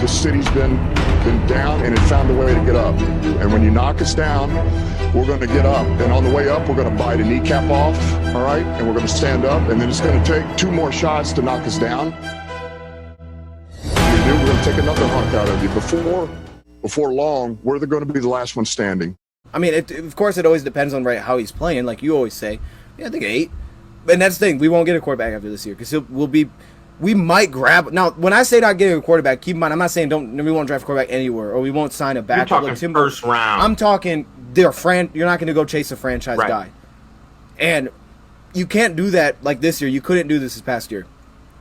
the city's been down and it found a way to get up. And when you knock us down, we're going to get up. And on the way up, we're going to bite a kneecap off, all right? And we're going to stand up, and then it's going to take 2 more shots to knock us down. We're going to take another hunk out of you. Before long, we're going to be the last one standing. I mean, of course, it always depends on how he's playing. Like you always say, yeah, I think 8. And that's the thing. We won't get a quarterback after this year because we might grab. Now, when I say not getting a quarterback, keep in mind, I'm not saying we won't draft a quarterback anywhere or we won't sign a backup. You're talking first round. I'm talking you're not going to go chase a franchise guy. And you can't do that like this year. You couldn't do this past year.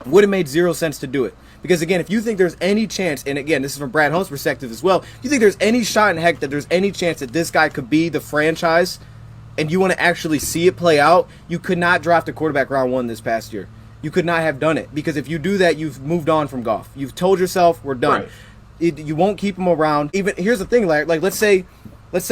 Would have made 0 sense to do it. Because, again, if you think there's any chance, and, again, this is from Brad Holmes' perspective as well, if you think there's any shot in heck that there's any chance that this guy could be the franchise and you want to actually see it play out, you could not draft a quarterback round 1 this past year. You could not have done it. Because if you do that, you've moved on from Goff. You've told yourself, we're done. Right. You won't keep him around. Even here's the thing, like let's say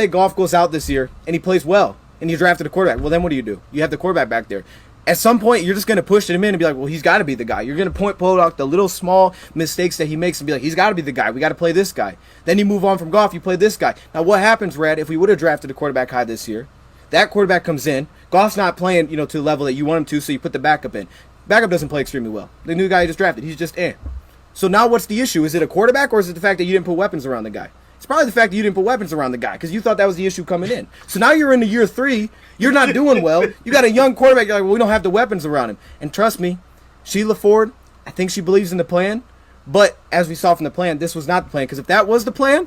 Goff goes out this year and he plays well and you drafted a quarterback. Well, then what do? You have the quarterback back there. At some point, you're just going to push him in and be like, well, he's got to be the guy. You're going to pull out the little small mistakes that he makes and be like, he's got to be the guy. We got to play this guy. Then you move on from Goff, you play this guy. Now, what happens, Rad, if we would have drafted a quarterback high this year? That quarterback comes in. Goff's not playing, to the level that you want him to, so you put the backup in. Backup doesn't play extremely well. The new guy you just drafted, he's just in. So now what's the issue? Is it a quarterback or is it the fact that you didn't put weapons around the guy? It's probably the fact that you didn't put weapons around the guy because you thought that was the issue coming in. So now you're into year 3. You're not doing well. You got a young quarterback. You're like, well, we don't have the weapons around him. And trust me, Sheila Ford, I think she believes in the plan. But as we saw from the plan, this was not the plan. Because if that was the plan,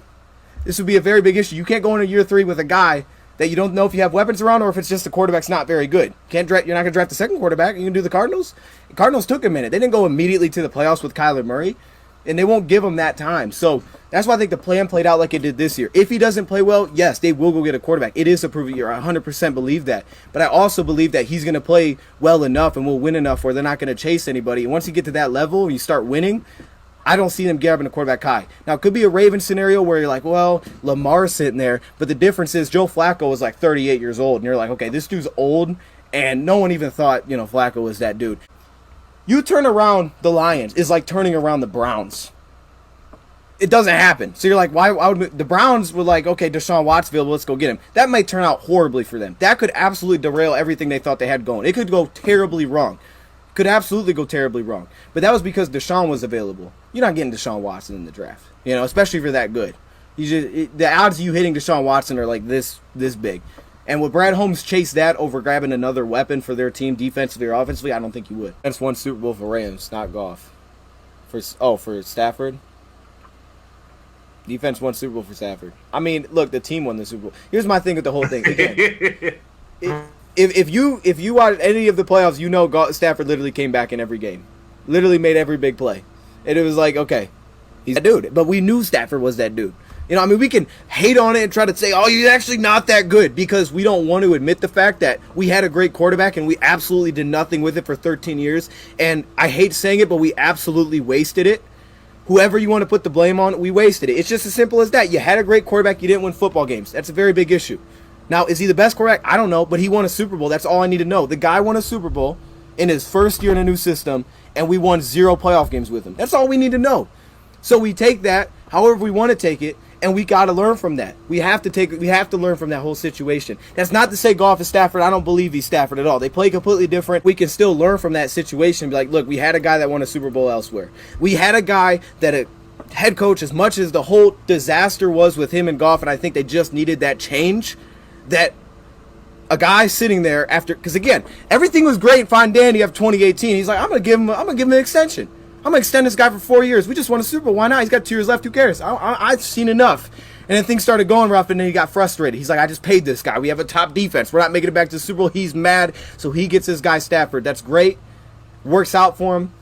this would be a very big issue. You can't go into year 3 with a guy that you don't know if you have weapons around or if it's just the quarterback's not very good. You're not going to draft the second quarterback. You can do the Cardinals. The Cardinals took a minute. They didn't go immediately to the playoffs with Kyler Murray. And they won't give him that time. So that's why I think the plan played out like it did this year. If he doesn't play well, yes, they will go get a quarterback. It is a proven year. I 100% believe that. But I also believe that he's going to play well enough and will win enough where they're not going to chase anybody. And once you get to that level and you start winning, I don't see them grabbing a quarterback high. Now, it could be a Ravens scenario where you're like, well, Lamar's sitting there. But the difference is Joe Flacco is like 38 years old. And you're like, okay, this dude's old. And no one even thought, Flacco was that dude. You turn around the Lions is like turning around the Browns. It doesn't happen. So you're like, why would the Browns were like, okay, Deshaun Watt's available, let's go get him. That might turn out horribly for them. That could absolutely derail everything they thought they had going. It could go terribly wrong. Could absolutely go terribly wrong. But that was because Deshaun was available. You're not getting Deshaun Watson in the draft, especially if you're that good. The odds of you hitting Deshaun Watson are like this big. And would Brad Holmes chase that over grabbing another weapon for their team defensively or offensively? I don't think he would. That's one Super Bowl for Rams, not Goff. For Stafford. Defense won Super Bowl for Stafford. I mean, look, the team won the Super Bowl. Here's my thing with the whole thing. Again, if you watch any of the playoffs, Stafford literally came back in every game. Literally made every big play. And it was like, okay, he's that dude. But we knew Stafford was that dude. We can hate on it and try to say, oh, he's actually not that good because we don't want to admit the fact that we had a great quarterback and we absolutely did nothing with it for 13 years. And I hate saying it, but we absolutely wasted it. Whoever you want to put the blame on, we wasted it. It's just as simple as that. You had a great quarterback, you didn't win football games. That's a very big issue. Now, is he the best quarterback? I don't know, but he won a Super Bowl. That's all I need to know. The guy won a Super Bowl in his first year in a new system, and we won 0 playoff games with him. That's all we need to know. So we take that however we want to take it, and we got to learn from that. We have to learn from that whole situation. That's not to say Goff is Stafford. I don't believe he's Stafford at all. They play completely different. We can still learn from that situation. Be like, look, we had a guy that won a Super Bowl elsewhere. We had a guy that a head coach, as much as the whole disaster was with him and Goff, and I think they just needed that change, that a guy sitting there after, because again, everything was great, fine, dandy after 2018. He's like, I'm gonna give him an extension. I'm going to extend this guy for 4 years. We just won a Super Bowl. Why not? He's got 2 years left. Who cares? I've seen enough. And then things started going rough, and then he got frustrated. He's like, I just paid this guy. We have a top defense. We're not making it back to the Super Bowl. He's mad, so he gets his guy Stafford. That's great. Works out for him.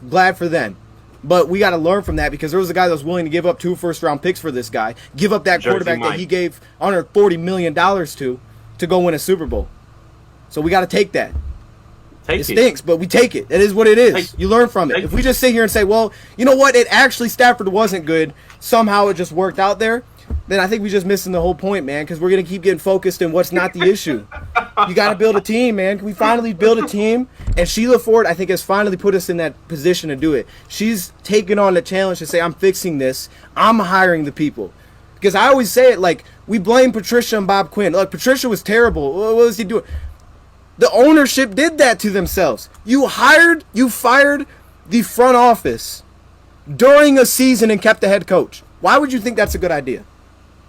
Glad for them. But we got to learn from that because there was a guy that was willing to give up 2 first-round picks for this guy, give up that quarterback that he gave under $40 million to go win a Super Bowl. So we got to take that. It stinks, but we take it. It is what it is. You learn from it. If we just sit here and say, well, you know what? It actually, Stafford wasn't good. Somehow it just worked out there. then I think we're just missing the whole point, man, because we're going to keep getting focused on what's not the issue. You got to build a team, man. Can we finally build a team? And Sheila Ford, I think, has finally put us in that position to do it. She's taken on the challenge to say, I'm fixing this. I'm hiring the people. Because I always say it like, we blame Patricia and Bob Quinn. Look, Patricia was terrible. What was he doing? The ownership did that to themselves. You fired the front office during a season and kept the head coach. Why would you think that's a good idea?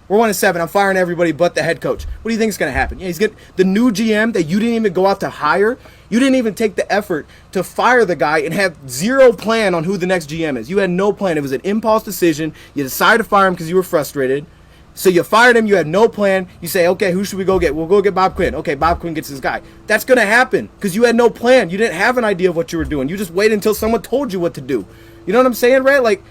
We're 1-7. I'm firing everybody but the head coach. What do you think is going to happen? Yeah, he's getting the new GM that you didn't even go out to hire. You didn't even take the effort to fire the guy and have zero plan on who the next GM is. You had no plan. It was an impulse decision. You decided to fire him because you were frustrated. So you fired him. You had no plan. You say, okay, who should we go get? We'll go get Bob Quinn. Okay, Bob Quinn gets his guy. That's going to happen because you had no plan. You didn't have an idea of what you were doing. You just waited until someone told you what to do. You know what I'm saying, right? Like,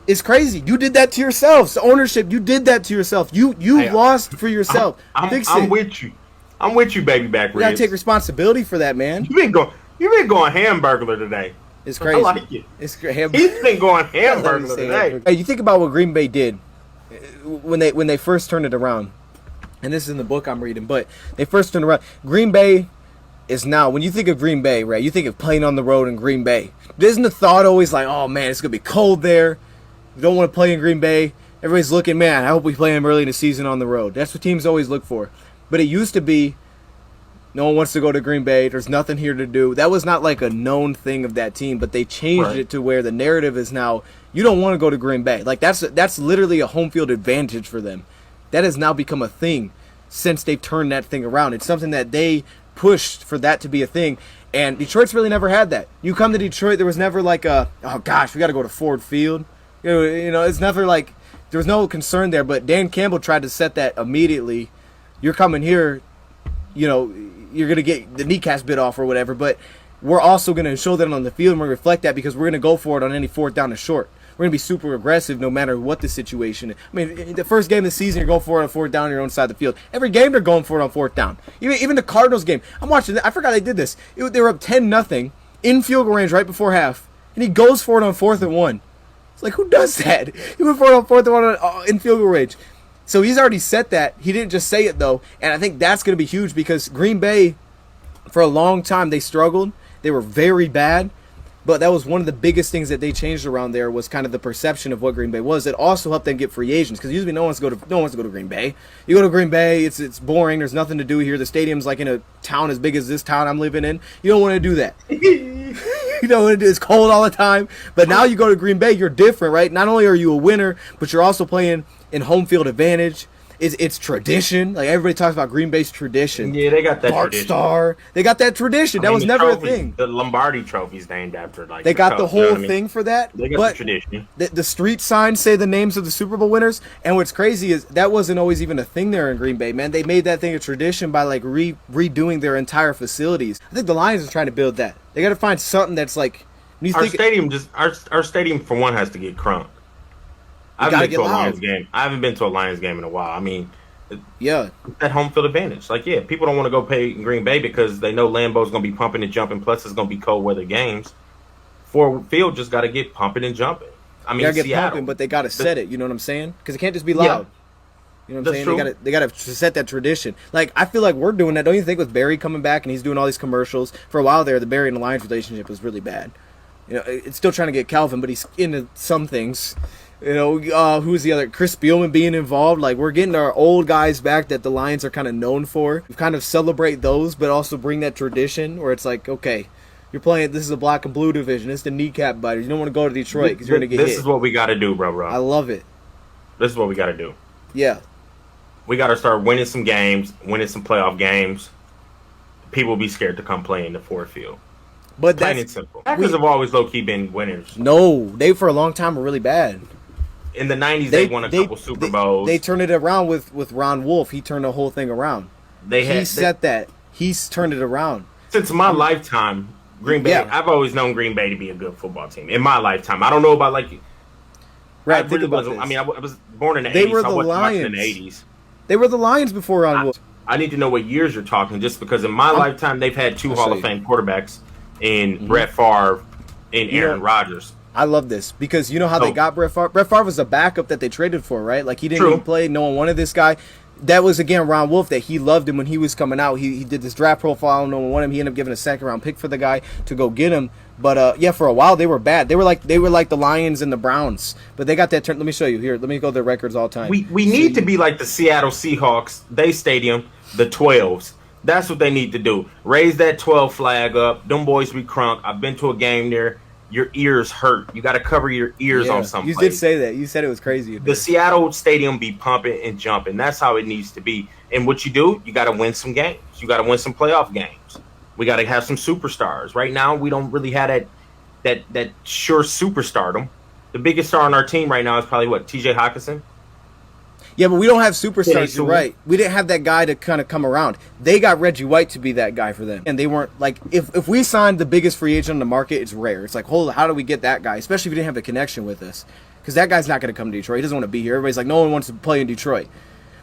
it's crazy. You did that to yourself. The ownership, you did that to yourself. You lost for yourself. I'm with you. I'm with you, baby back ribs. You gotta take responsibility for that, man. You've been going hamburglar today. It's crazy. I like it. He's been going hamburglar today. Hey, you think about what Green Bay did when they first turned it around, and this is in the book I'm reading, but they first turned around. Green Bay is now, when you think of Green Bay, right, you think of playing on the road in Green Bay. Isn't the thought always like, oh man, it's gonna be cold there. You don't want to play in Green Bay. Everybody's looking, man, I hope we play them early in the season on the road. That's what teams always look for. But it used to be, no one wants to go to Green Bay. There's nothing here to do. That was not like a known thing of that team, but they changed it to where the narrative is now, you don't want to go to Green Bay. Like, that's literally a home field advantage for them. That has now become a thing since they've turned that thing around. It's something that they pushed for that to be a thing. And Detroit's really never had that. You come to Detroit, there was never like a, oh gosh, we got to go to Ford Field. You know, it's never like, there was no concern there, but Dan Campbell tried to set that immediately. You're coming here, you know, you're going to get the kneecaps bit off or whatever, but we're also going to show that on the field and we're going to reflect that because we're going to go for it on any fourth down and short. We're going to be super aggressive no matter what the situation is. I mean, the first game of the season, you're going for it on fourth down on your own side of the field. Every game, they're going for it on fourth down. Even the Cardinals game. I'm watching it. I forgot they did this. They were up 10-0 in field goal range right before half, and he goes for it on 4th and 1. It's like, who does that? He went for it on 4th and 1 in field goal range. So he's already set that. He didn't just say it, though, and I think that's going to be huge because Green Bay, for a long time, they struggled. They were very bad. But that was one of the biggest things that they changed around there was kind of the perception of what Green Bay was. It also helped them get free agents because usually no one wants to go to Green Bay. You go to Green Bay, it's boring. There's nothing to do here. The stadium's like in a town as big as this town I'm living in. You don't want to do that. You know what it is? It's cold all the time. But now you go to Green Bay, you're different, right? Not only are you a winner, but you're also playing in home field advantage. It's tradition. Like, everybody talks about Green Bay's tradition. Yeah, they got that Bart tradition. Star. They got that tradition. That was never a thing. The Lombardi trophy's named after, like, they got the whole thing for that. They got the tradition. The street signs say the names of the Super Bowl winners. And what's crazy is that wasn't always even a thing there in Green Bay, man. They made that thing a tradition by, like, redoing their entire facilities. I think the Lions are trying to build that. They got to find something that's like, our stadium for one has to get crunked. I haven't been to a Lions game in a while. I mean, yeah, that home field advantage. Like, yeah, people don't want to go pay in Green Bay because they know Lambeau's going to be pumping and jumping. Plus, it's going to be cold weather games. Ford Field just got to get pumping and jumping. I mean, they got to get pumping, but they got to set it. You know what I'm saying? Because it can't just be loud. Yeah. You know what I'm saying? They got to set that tradition. Like, I feel like we're doing that. Don't you think with Barry coming back and he's doing all these commercials? For a while there, the Barry and the Lions relationship was really bad. You know, it's still trying to get Calvin, but he's into some things. You know, who's the other? Chris Spielman being involved. Like, we're getting our old guys back that the Lions are kind of known for. We kind of celebrate those, but also bring that tradition where it's like, okay, you're playing, this is a black and blue division. It's the kneecap biters. You don't want to go to Detroit because you're going to get hit. This is what we got to do, bro. I love it. This is what we got to do. Yeah. We got to start winning some games, winning some playoff games. People will be scared to come play in the Ford Field. But plain and simple. Packers have always low-key been winners. No, they for a long time were really bad. In the 90s, they won a couple Super Bowls. They turned it around with Ron Wolf. He turned the whole thing around. He's turned it around. Since my lifetime, Green Bay, I've always known Green Bay to be a good football team. In my lifetime. I don't know about, like... Right, I was born in the 80s, so I wasn't watching in the 80s. They were the Lions before Ron Wolf. I need to know what years you're talking, just because in my lifetime, they've had two Hall of Fame quarterbacks in Brett Favre and Aaron Rodgers. I love this because you know how they got Brett Favre? Brett Favre was a backup that they traded for, right? Like, he didn't even play. No one wanted this guy. That was, again, Ron Wolf, that he loved him when he was coming out. He did this draft profile. No one wanted him. He ended up giving a second-round pick for the guy to go get him. But, yeah, for a while, they were bad. They were like the Lions and the Browns. But they got that turn. Let me show you. Here, let me go to their records all time. We need to be like the Seattle Seahawks. They stadium, the 12s. That's what they need to do. Raise that 12 flag up. Them boys be crunk. I've been to a game there. Your ears hurt. You got to cover your ears on something. You did say that. You said it was crazy. The Seattle stadium be pumping and jumping. That's how it needs to be. And what you do, you got to win some games. You got to win some playoff games. We got to have some superstars. Right now, we don't really have that sure superstardom. The biggest star on our team right now is probably what, T.J. Hawkinson. Yeah, but we don't have superstars. You're right. We didn't have that guy to kind of come around. They got Reggie White to be that guy for them. And they weren't, like, if we signed the biggest free agent on the market, it's rare. It's like, how do we get that guy? Especially if we didn't have the connection with us. Because that guy's not going to come to Detroit. He doesn't want to be here. Everybody's like, no one wants to play in Detroit.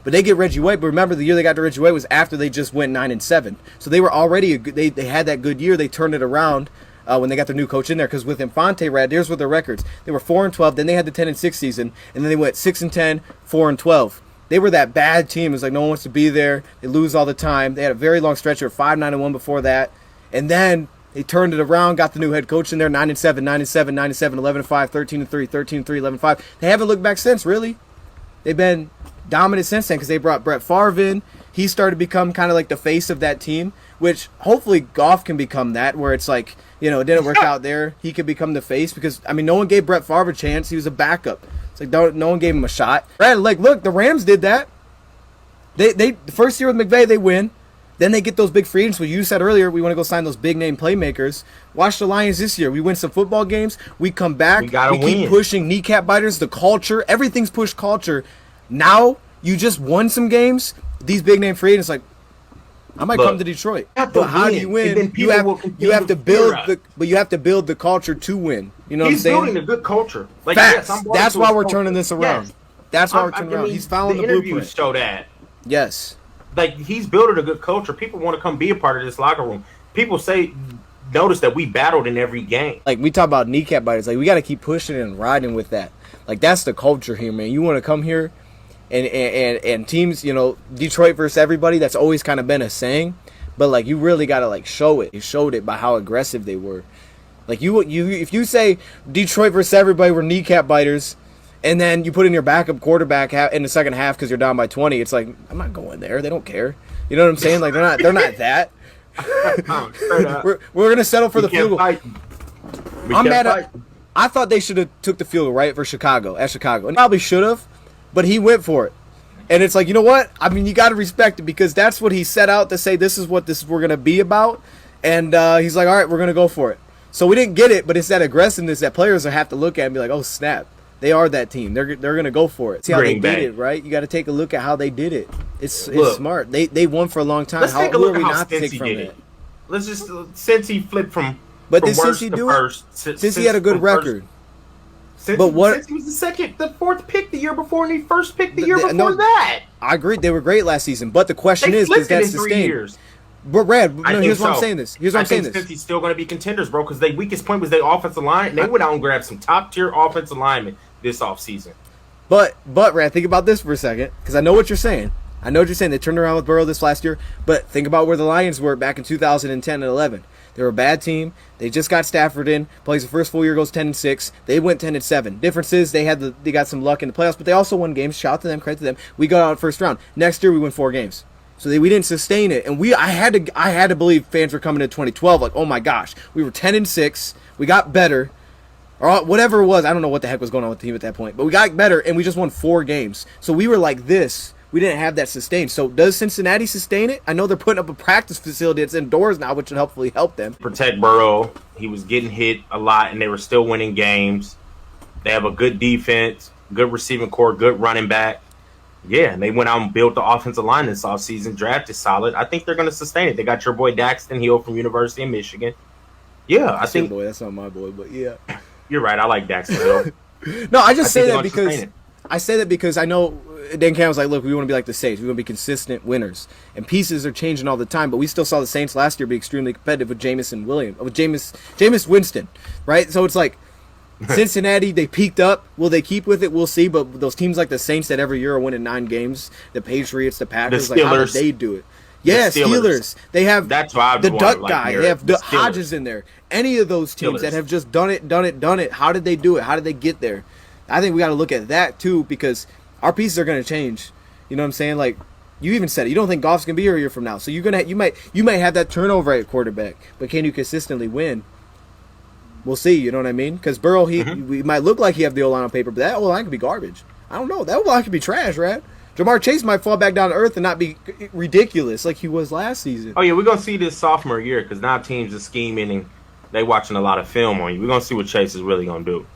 But they get Reggie White. But remember, the year they got to Reggie White was after they just went 9-7. So they were already, they had that good year. They turned it around when they got their new coach in there. Because with Infante, here's what their records. They were 4-12. Then they had the 10-6 season. And then they went 6-10, 4-12. They were that bad team. It was like no one wants to be there. They lose all the time. They had a very long stretch of 5-9-1 before that. And then they turned it around, got the new head coach in there, 9-7, 9-7, 9-7, 11-5, 13-3, 13-3, 11-5. They haven't looked back since, really. They've been dominant since then because they brought Brett Favre in. He started to become kind of like the face of that team, which hopefully Goff can become that, where it's like, you know, it didn't work out there. He could become the face because, I mean, no one gave Brett Favre a chance. He was a backup. It's like no one gave him a shot. Right? Like, look, the Rams did that. They the first year with McVay, they win. Then they get those big free agents. What you said earlier, we want to go sign those big name playmakers. Watch the Lions this year. We win some football games. We come back. We keep pushing kneecap biters, the culture. Everything's pushed culture. Now you just won some games. These big name free agents, like, I might come to Detroit. But how do you win? You have to build the culture to win. You know what I'm saying? He's building a good culture. Like, facts. Yes, that's why we're turning this around. Yes. That's why we're turning around. He's following the blueprint. Interviews show that. Yes. Like, he's building a good culture. People want to come be a part of this locker room. People notice that we battled in every game. Like, we talk about kneecap biters. Like, we got to keep pushing and riding with that. Like, that's the culture here, man. You want to come here and teams, you know, Detroit versus everybody, that's always kind of been a saying. But, like, you really got to, like, show it. You showed it by how aggressive they were. Like, if you say Detroit versus everybody were kneecap biters, and then you put in your backup quarterback in the second half because you're down by 20, it's like, I'm not going there. They don't care. You know what I'm saying? Like, they're not that. we're gonna settle for the field goal. I'm mad. I thought they should have took the field goal right for Chicago, and probably should have, but he went for it. And it's like, you know what? I mean, you got to respect it because that's what he set out to say. This is what we're gonna be about, and he's like, all right, we're gonna go for it. So we didn't get it, but it's that aggressiveness that players will have to look at and be like, oh snap, they are that team. They're gonna go for it. See how they did it, right? You got to take a look at how they did it. It's smart. They won for a long time. Let's take a look at how Cincy did it. Let's just Cincy flipped from. But did Cincy do it? Cincy had a good record. But what? Cincy was the fourth pick the year before, and he first picked the year before that. I agree. They were great last season. But the question is, does that sustain? But Brad, here's why I'm saying this. I think Cincy's still going to be contenders, bro, because their weakest point was their offensive line, and they went out and grabbed some top-tier offensive linemen this offseason. But Brad, think about this for a second, because I know what you're saying. They turned around with Burrow this last year, but think about where the Lions were back in 2010 and 11. They were a bad team. They just got Stafford in. Plays the first full year, goes 10-6. They went 10-7. Difference is they got some luck in the playoffs, but they also won games. Shout out to them, credit to them. We got out first round. Next year we win 4 games. So we didn't sustain it, and I had to believe fans were coming to 2012 like, oh my gosh, we were 10-6, we got better, or whatever it was. I don't know what the heck was going on with the team at that point, but we got better, and we just won 4 games. So we were like this. We didn't have that sustained. So does Cincinnati sustain it? I know they're putting up a practice facility that's indoors now, which would hopefully help them. Protect Burrow. He was getting hit a lot, and they were still winning games. They have a good defense, good receiving core, good running back. Yeah, and they went out and built the offensive line this offseason. Drafted solid. I think they're going to sustain it. They got your boy Daxton Hill from University of Michigan. Yeah, I think. Boy, that's not my boy, but yeah. You're right. I like Daxton Hill. No, I say that because I know Dan Campbell was like, look, we want to be like the Saints. We want to be consistent winners. And pieces are changing all the time, but we still saw the Saints last year be extremely competitive with Jameis Winston, right? So it's like, Cincinnati, they peaked up. Will they keep with it? We'll see. But those teams like the Saints that every year are winning 9 games, the Patriots, the Packers, like how did they do it? Yeah, Steelers. They have That's why the Duck guy. They have the Hodges in there. Any of those teams that have just done it. How did they do it? How did they get there? I think we got to look at that too, because our pieces are going to change. You know what I'm saying? Like you even said it. You don't think Goff's going to be here a year from now. So you might have that turnover at quarterback, but can you consistently win? We'll see. You know what I mean? Because Burrow, he might look like he have the O-line on paper, but that O-line could be garbage. I don't know. That O-line could be trash, right? Jamar Chase might fall back down to earth and not be ridiculous like he was last season. Oh, yeah, we're going to see this sophomore year because now teams are scheming and they watching a lot of film on you. We're going to see what Chase is really going to do.